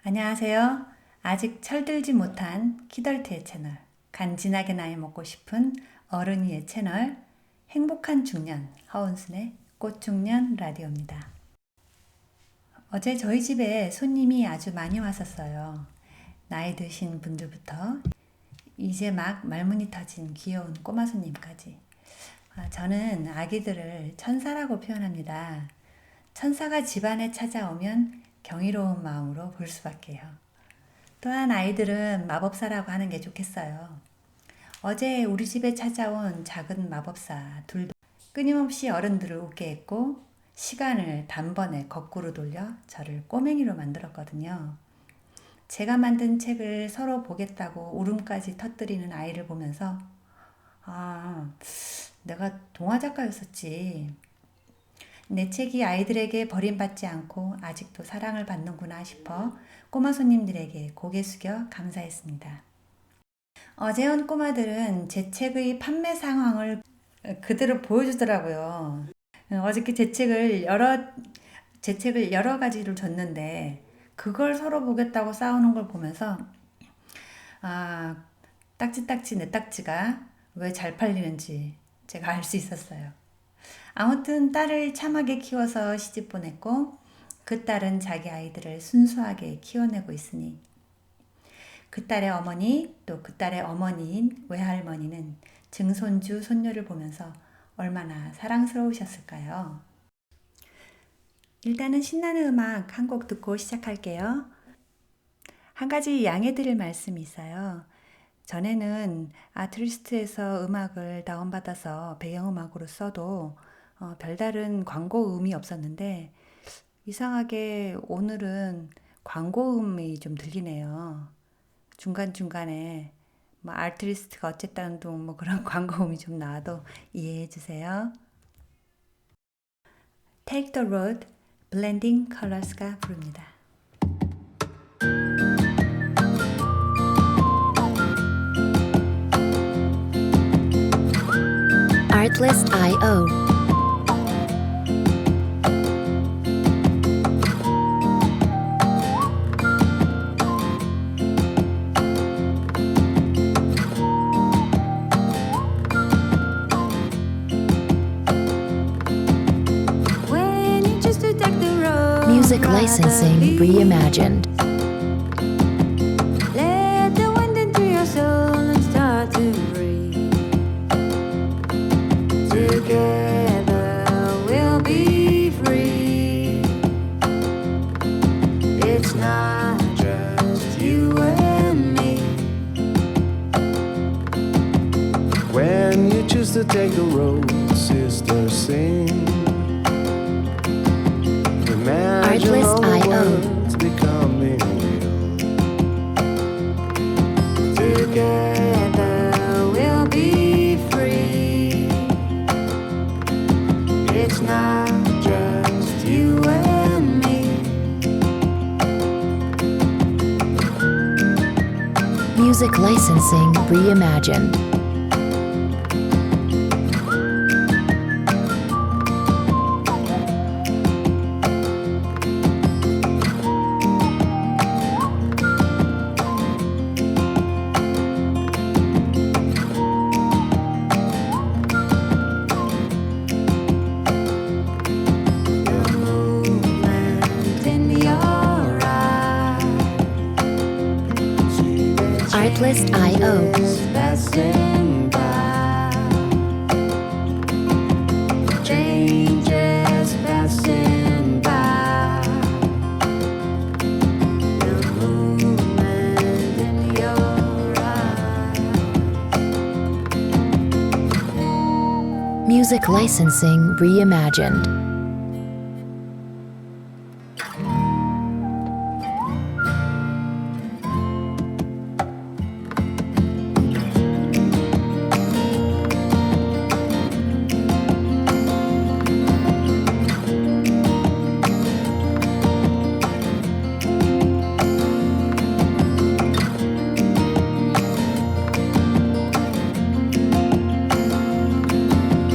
안녕하세요. 아직 철들지 못한 키덜트의 채널, 간지나게 나이 먹고 싶은 어른이의 채널, 행복한 중년, 허은순의 꽃중년 라디오입니다. 어제 저희 집에 손님이 아주 많이 왔었어요. 나이 드신 분들부터 이제 막 말문이 터진 귀여운 꼬마 손님까지. 저는 아기들을 천사라고 표현합니다. 천사가 집안에 찾아오면 경이로운 마음으로 볼 수밖에요. 또한 아이들은 마법사라고 하는 게 좋겠어요. 어제 우리 집에 찾아온 작은 마법사 둘도 끊임없이 어른들을 웃게 했고 시간을 단번에 거꾸로 돌려 저를 꼬맹이로 만들었거든요. 제가 만든 책을 서로 보겠다고 울음까지 터뜨리는 아이를 보면서 내가 동화 작가였었지. 내 책이 아이들에게 버림받지 않고 아직도 사랑을 받는구나 싶어 꼬마 손님들에게 고개 숙여 감사했습니다. 어제 온 꼬마들은 제 책의 판매 상황을 그대로 보여주더라고요. 어저께 제 책을 여러 가지를 줬는데 그걸 서로 보겠다고 싸우는 걸 보면서 딱지딱지 내 딱지가 왜 잘 팔리는지 제가 알 수 있었어요. 아무튼 딸을 참하게 키워서 시집 보냈고 그 딸은 자기 아이들을 순수하게 키워내고 있으니 그 딸의 어머니 또 그 딸의 어머니인 외할머니는 증손주 손녀를 보면서 얼마나 사랑스러우셨을까요? 일단은 신나는 음악 한 곡 듣고 시작할게요. 한 가지 양해드릴 말씀이 있어요. 전에는 아트리스트에서 음악을 다운받아서 배경음악으로 써도 별다른 광고음이 없었는데 이상하게 오늘은 광고음이 좀 들리네요. 중간중간에 아트리스트가 어쨌다는 둥 그런 광고음이 좀 나와도 이해해 주세요. Take the Road, Blending Colors가 부릅니다. Artlist.io Music licensing reimagined. Let the wind into your soul and start to breathe. Together we'll be free. It's not just you and me. When you choose to take the road, sisters sing. Imagine all the Artlist.io words becoming real. Together we'll be free. It's not just you and me. Music licensing reimagined. The movement in your eyes. See the Artlist.io changes passing by. Changes passing by. The movement in your eyes. Music licensing reimagined.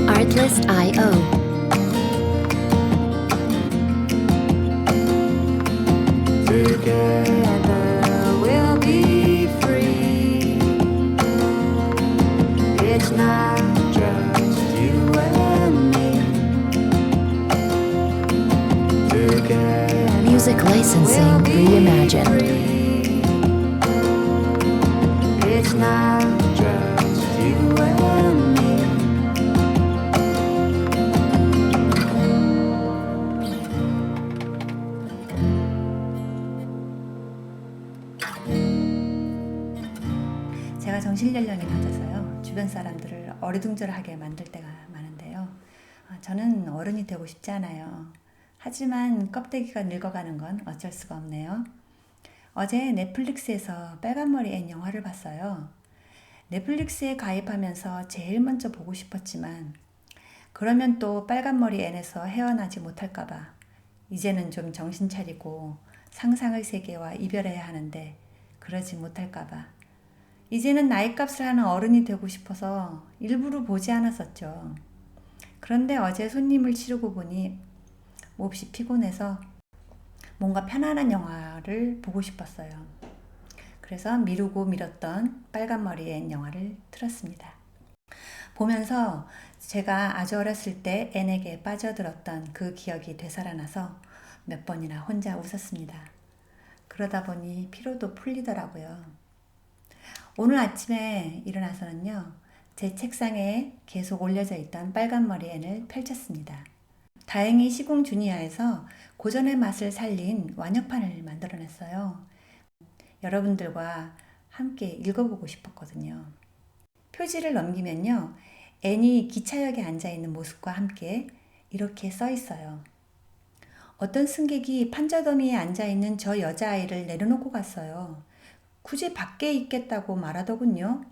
Artlist.io Together Licensing Reimagined. It's now Just you and me. 제가 정신연령이 낮아서요. 주변 사람들을 어리둥절하게 만들 때가 많은데요. 저는 어른이 되고 싶지 않아요. 하지만 껍데기가 늙어가는 건 어쩔 수가 없네요. 어제 넷플릭스에서 빨간머리 앤 영화를 봤어요. 넷플릭스에 가입하면서 제일 먼저 보고 싶었지만 그러면 또 빨간머리 앤에서 헤어나지 못할까봐 이제는 좀 정신 차리고 상상의 세계와 이별해야 하는데 그러지 못할까봐 이제는 나이값을 하는 어른이 되고 싶어서 일부러 보지 않았었죠. 그런데 어제 손님을 치르고 보니 몹시 피곤해서 뭔가 편안한 영화를 보고 싶었어요. 그래서 미루고 미뤘던 빨간머리 앤 영화를 틀었습니다. 보면서 제가 아주 어렸을 때 앤에게 빠져들었던 그 기억이 되살아나서 몇 번이나 혼자 웃었습니다. 그러다 보니 피로도 풀리더라고요. 오늘 아침에 일어나서는요, 제 책상에 계속 올려져 있던 빨간머리 앤을 펼쳤습니다. 다행히 시공 주니어에서 고전의 맛을 살린 완역판을 만들어냈어요. 여러분들과 함께 읽어보고 싶었거든요. 표지를 넘기면요, 앤이 기차역에 앉아있는 모습과 함께 이렇게 써 있어요. 어떤 승객이 판자더미에 앉아있는 저 여자아이를 내려놓고 갔어요. 굳이 밖에 있겠다고 말하더군요.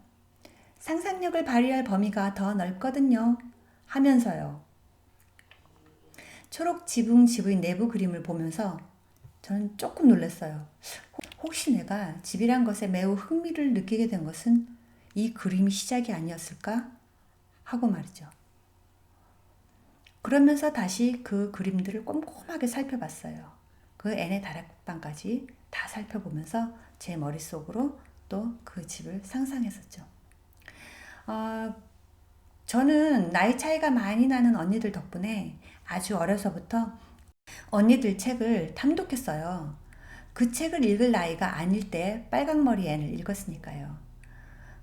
상상력을 발휘할 범위가 더 넓거든요. 하면서요. 초록 지붕 집의 내부 그림을 보면서 저는 조금 놀랐어요. 혹시 내가 집이란 것에 매우 흥미를 느끼게 된 것은 이 그림이 시작이 아니었을까? 하고 말이죠. 그러면서 다시 그 그림들을 꼼꼼하게 살펴봤어요. 그 앤의 다락방까지 다 살펴보면서 제 머릿속으로 또 그 집을 상상했었죠. 저는 나이 차이가 많이 나는 언니들 덕분에 아주 어려서부터 언니들 책을 탐독했어요. 그 책을 읽을 나이가 아닐 때 빨강머리 앤을 읽었으니까요.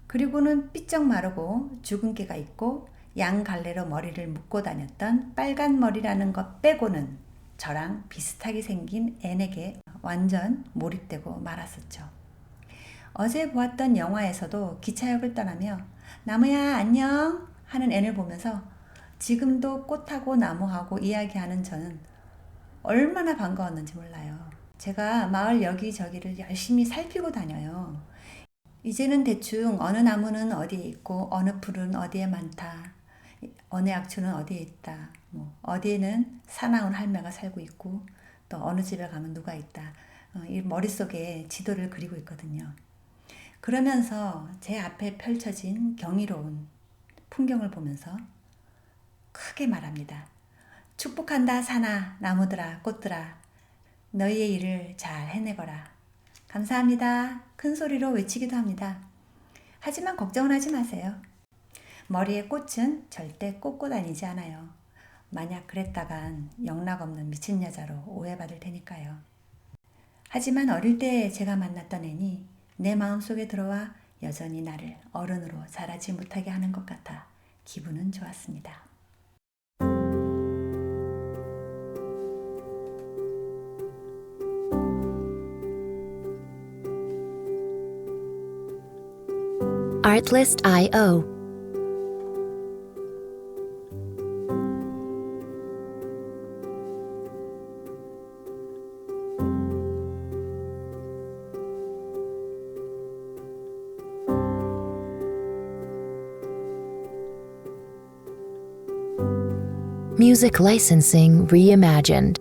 그리고는 삐쩍 마르고 주근깨가 있고 양갈래로 머리를 묶고 다녔던 빨간머리라는 것 빼고는 저랑 비슷하게 생긴 앤에게 완전 몰입되고 말았었죠. 어제 보았던 영화에서도 기차역을 떠나며 나무야 안녕 하는 앤을 보면서 지금도 꽃하고 나무하고 이야기하는 저는 얼마나 반가웠는지 몰라요. 제가 마을 여기저기를 열심히 살피고 다녀요. 이제는 대충 어느 나무는 어디에 있고 어느 풀은 어디에 많다. 어느 약초는 어디에 있다. 어디에는 사나운 할매가 살고 있고 또 어느 집에 가면 누가 있다. 이 머릿속에 지도를 그리고 있거든요. 그러면서 제 앞에 펼쳐진 경이로운 풍경을 보면서 크게 말합니다. 축복한다 사나 나무들아 꽃들아 너희의 일을 잘 해내거라. 감사합니다. 큰 소리로 외치기도 합니다. 하지만 걱정은 하지 마세요. 머리에 꽃은 절대 꽂고 다니지 않아요. 만약 그랬다간 영락없는 미친 여자로 오해받을 테니까요. 하지만 어릴 때 제가 만났던 앤이 내 마음속에 들어와 여전히 나를 어른으로 자라지 못하게 하는 것 같아 기분은 좋았습니다. Artlist.io. Music licensing reimagined.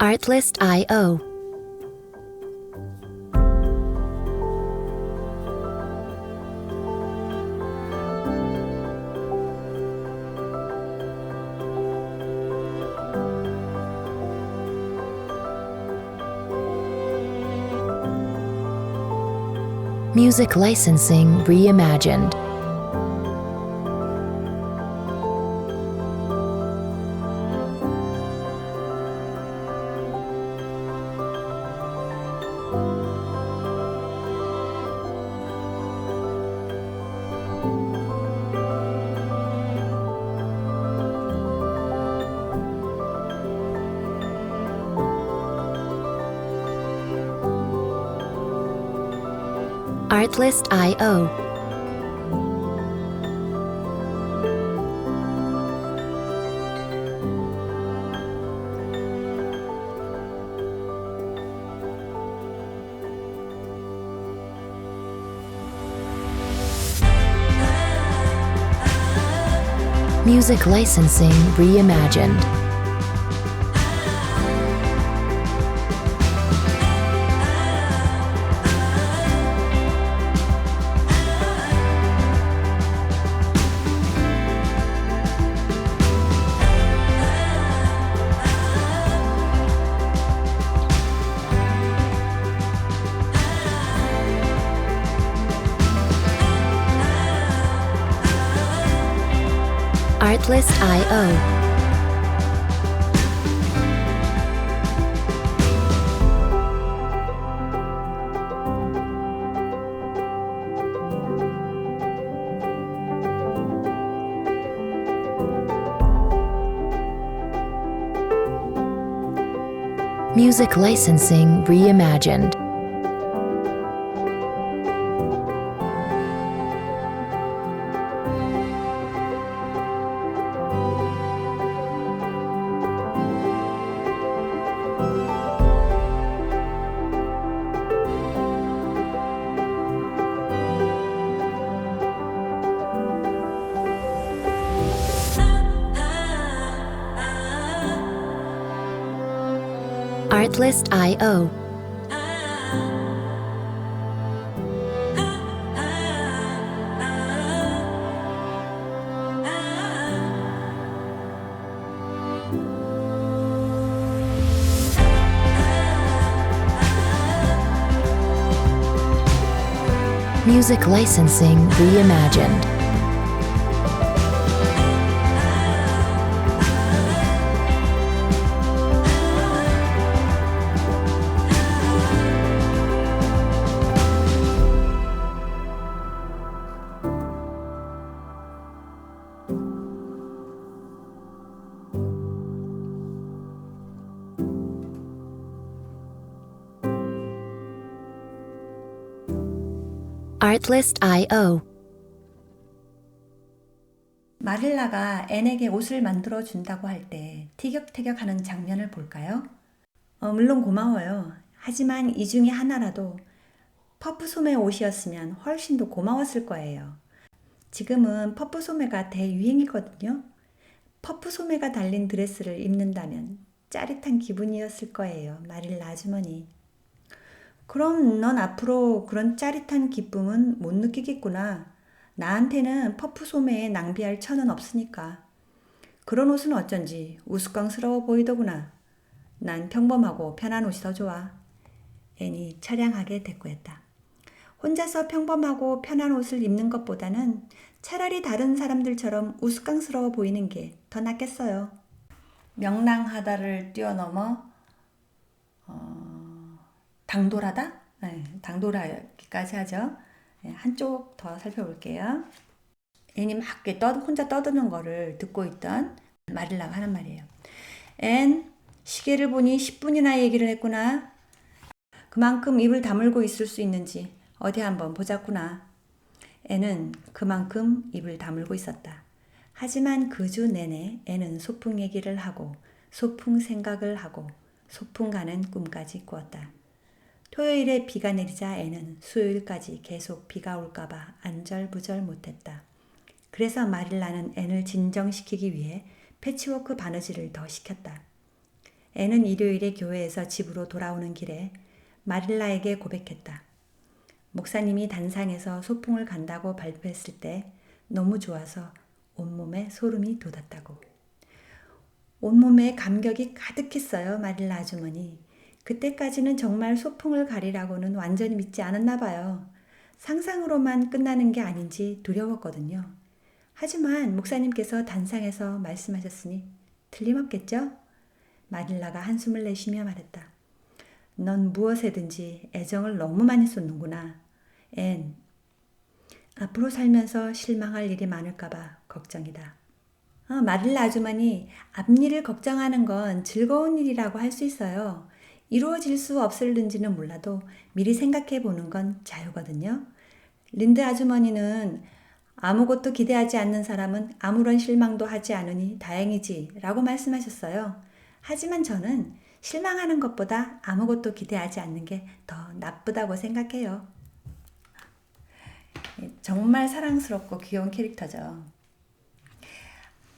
Artlist.io. Music licensing reimagined. Artlist.io. Music licensing reimagined. Artlist.io. Music licensing reimagined. Artlist.io. Music licensing reimagined. Artlist.io. 마릴라가 앤에게 옷을 만들어 준다고 할 때 티격태격하는 장면을 볼까요? 물론 고마워요. 하지만 이 중에 하나라도 퍼프 소매 옷이었으면 훨씬 더 고마웠을 거예요. 지금은 퍼프 소매가 대유행이거든요. 퍼프 소매가 달린 드레스를 입는다면 짜릿한 기분이었을 거예요. 마릴라 아주머니. 그럼 넌 앞으로 그런 짜릿한 기쁨은 못 느끼겠구나. 나한테는 퍼프 소매에 낭비할 천은 없으니까. 그런 옷은 어쩐지 우스꽝스러워 보이더구나. 난 평범하고 편한 옷이 더 좋아. 앤이 처량하게 대꾸했다. 혼자서 평범하고 편한 옷을 입는 것보다는 차라리 다른 사람들처럼 우스꽝스러워 보이는 게 더 낫겠어요. 명랑하다를 뛰어넘어 당돌하다? 네, 당돌하기까지 하죠. 네, 한쪽 더 살펴볼게요. 앤이 막 혼자 떠드는 거를 듣고 있던 마릴라가 하는 말이에요. 앤, 시계를 보니 10분이나 얘기를 했구나. 그만큼 입을 다물고 있을 수 있는지 어디 한번 보자꾸나. 앤은 그만큼 입을 다물고 있었다. 하지만 그 주 내내 앤은 소풍 얘기를 하고 소풍 생각을 하고 소풍 가는 꿈까지 꾸었다. 토요일에 비가 내리자 앤은 수요일까지 계속 비가 올까봐 안절부절 못했다. 그래서 마릴라는 앤을 진정시키기 위해 패치워크 바느질을 더 시켰다. 앤은 일요일에 교회에서 집으로 돌아오는 길에 마릴라에게 고백했다. 목사님이 단상에서 소풍을 간다고 발표했을 때 너무 좋아서 온몸에 소름이 돋았다고. 온몸에 감격이 가득했어요, 마릴라 아주머니. 그때까지는 정말 소풍을 가리라고는 완전히 믿지 않았나 봐요. 상상으로만 끝나는 게 아닌지 두려웠거든요. 하지만 목사님께서 단상에서 말씀하셨으니 틀림없겠죠? 마닐라가 한숨을 내쉬며 말했다. 넌 무엇에든지 애정을 너무 많이 쏟는구나. 앤, 앞으로 살면서 실망할 일이 많을까봐 걱정이다. 마릴라 아주머니, 앞일을 걱정하는 건 즐거운 일이라고 할 수 있어요. 이루어질 수 없을는지는 몰라도 미리 생각해 보는 건 자유거든요. 린드 아주머니는 아무것도 기대하지 않는 사람은 아무런 실망도 하지 않으니 다행이지 라고 말씀하셨어요. 하지만 저는 실망하는 것보다 아무것도 기대하지 않는 게 더 나쁘다고 생각해요. 정말 사랑스럽고 귀여운 캐릭터죠.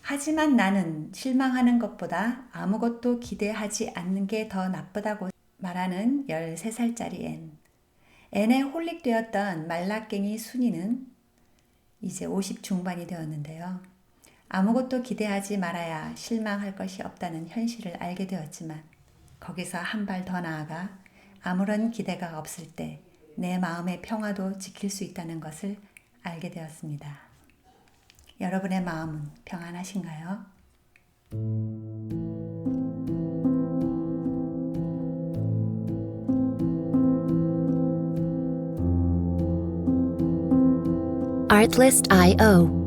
하지만 나는 실망하는 것보다 아무것도 기대하지 않는 게 더 나쁘다고 말하는 13살짜리 앤. 앤에 홀릭되었던 말라깽이 순이는 이제 50 중반이 되었는데요. 아무것도 기대하지 말아야 실망할 것이 없다는 현실을 알게 되었지만 거기서 한 발 더 나아가 아무런 기대가 없을 때 내 마음의 평화도 지킬 수 있다는 것을 알게 되었습니다. 여러분의 마음은 평안하신가요? Artlist.io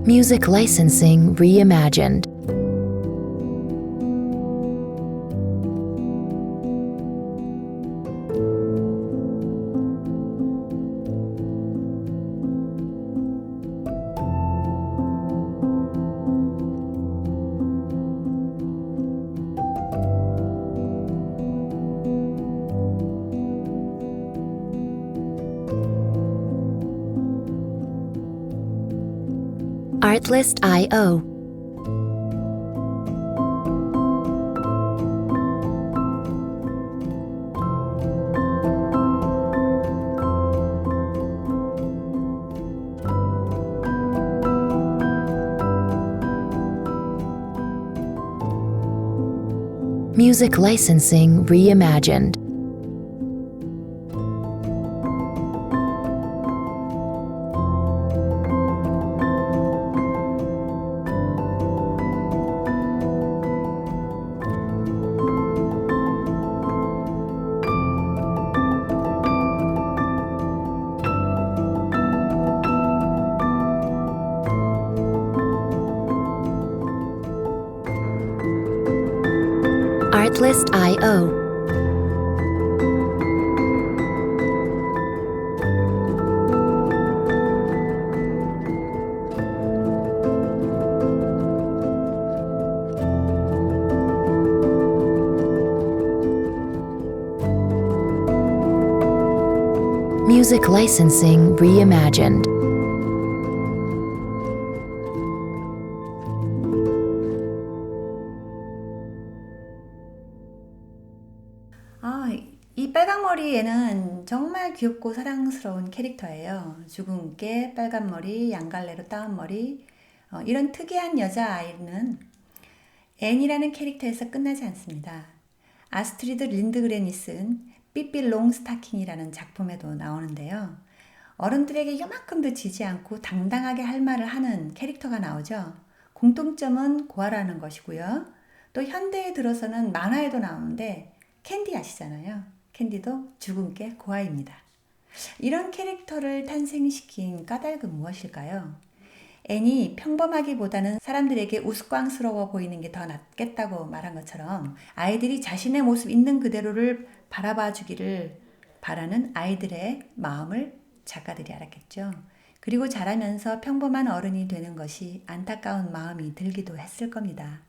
Music licensing reimagined. Artlist.io Music licensing reimagined. Artlist.io Music licensing reimagined. 이 빨강머리 애는 정말 귀엽고 사랑스러운 캐릭터예요. 주근깨, 빨간머리, 양갈래로 따은 머리. 이런 특이한 여자아이는 앤이라는 캐릭터에서 끝나지 않습니다. 아스트리드 린드그렌이 쓴 삐삐 롱스타킹이라는 작품에도 나오는데요. 어른들에게 요만큼도 지지 않고 당당하게 할 말을 하는 캐릭터가 나오죠. 공통점은 고아라는 것이고요. 또 현대에 들어서는 만화에도 나오는데 캔디 아시잖아요. 캔디도 주근깨 고아입니다. 이런 캐릭터를 탄생시킨 까닭은 무엇일까요? 앤이 평범하기보다는 사람들에게 우스꽝스러워 보이는 게 더 낫겠다고 말한 것처럼 아이들이 자신의 모습 있는 그대로를 바라봐 주기를 바라는 아이들의 마음을 작가들이 알았겠죠. 그리고 자라면서 평범한 어른이 되는 것이 안타까운 마음이 들기도 했을 겁니다.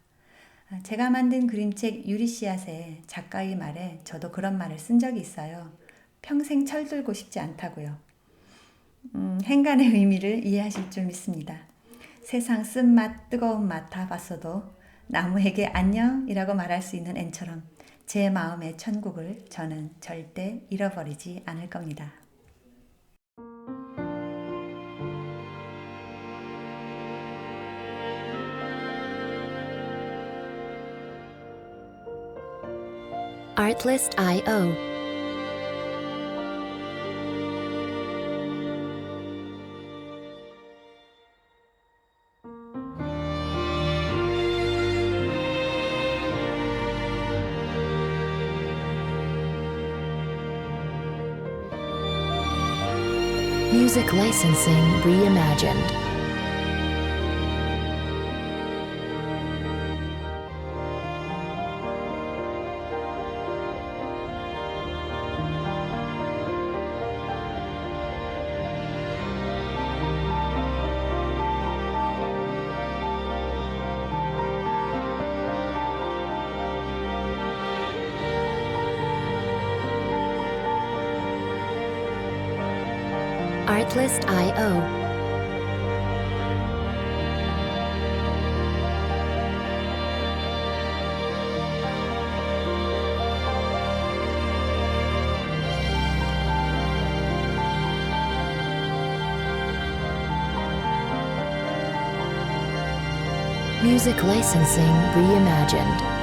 제가 만든 그림책 유리씨앗의 작가의 말에 저도 그런 말을 쓴 적이 있어요. 평생 철들고 싶지 않다고요. 행간의 의미를 이해하실 줄 믿습니다. 세상 쓴맛, 뜨거운 맛 다 봤어도 나무에게 안녕이라고 말할 수 있는 앤처럼 제 마음의 천국을 저는 절대 잃어버리지 않을 겁니다. Artlist.io. Music licensing reimagined. Artlist.io. Music licensing reimagined.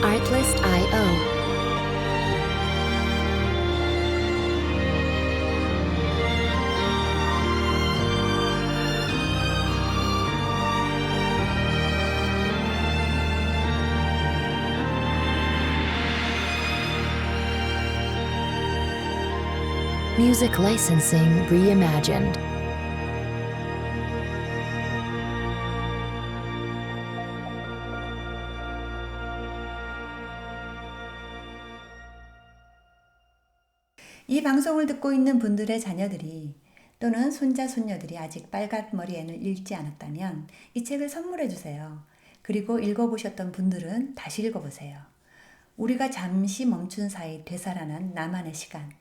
Artlist.io. Music licensing reimagined. 이 방송을 듣고 있는 분들의 자녀들이 또는 손자, 손녀들이 아직 빨간머리 앤을 읽지 않았다면 이 책을 선물해 주세요. 그리고 읽어보셨던 분들은 다시 읽어보세요. 우리가 잠시 멈춘 사이 되살아난 나만의 시간,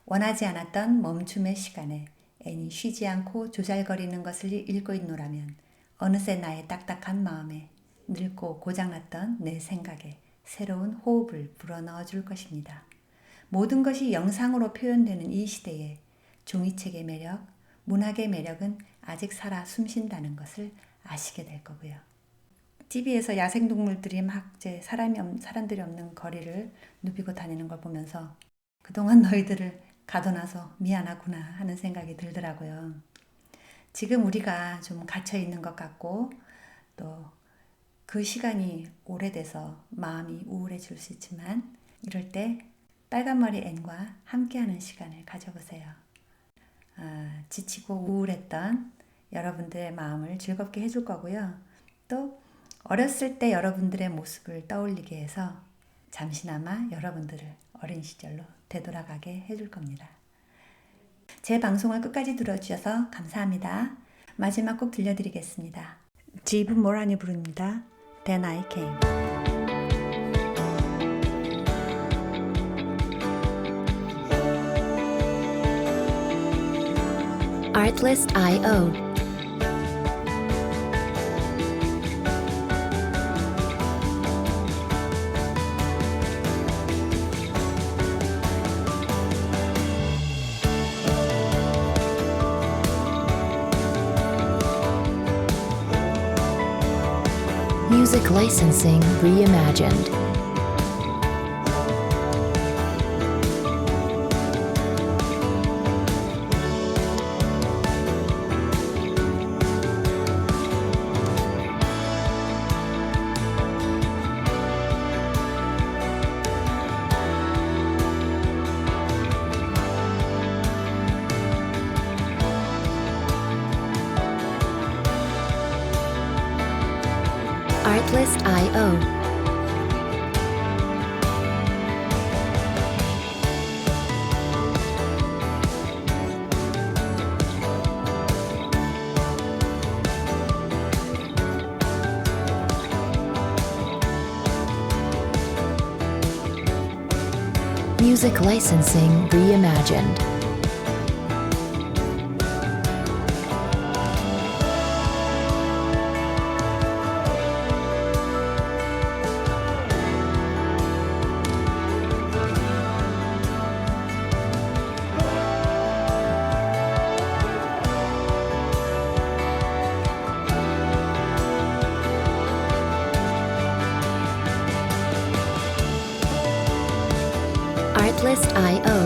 원하지 않았던 멈춤의 시간에 앤이 쉬지 않고 조잘거리는 것을 읽고 있노라면 어느새 나의 딱딱한 마음에 늙고 고장났던 내 생각에 새로운 호흡을 불어넣어 줄 것입니다. 모든 것이 영상으로 표현되는 이 시대에 종이책의 매력, 문학의 매력은 아직 살아 숨쉰다는 것을 아시게 될 거고요. TV에서 야생동물들이 막 이제 사람들이 없는 거리를 누비고 다니는 걸 보면서 그동안 너희들을 가둬놔서 미안하구나 하는 생각이 들더라고요. 지금 우리가 좀 갇혀 있는 것 같고 또 그 시간이 오래돼서 마음이 우울해질 수 있지만 이럴 때 빨간머리 앤과 함께하는 시간을 가져보세요. 지치고 우울했던 여러분들의 마음을 즐겁게 해줄 거고요. 또 어렸을 때 여러분들의 모습을 떠올리게 해서 잠시나마 여러분들을 어린 시절로 되돌아가게 해줄 겁니다. 제 방송을 끝까지 들어주셔서 감사합니다. 마지막 곡 들려드리겠습니다. 지브 모란이 부릅니다. Then I Came. Artlist.io. Music licensing reimagined. Artlist.io. Music licensing reimagined. Artlist.io.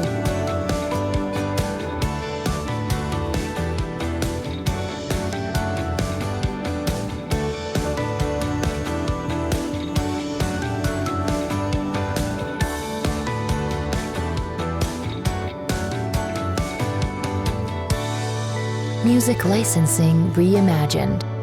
Music licensing reimagined.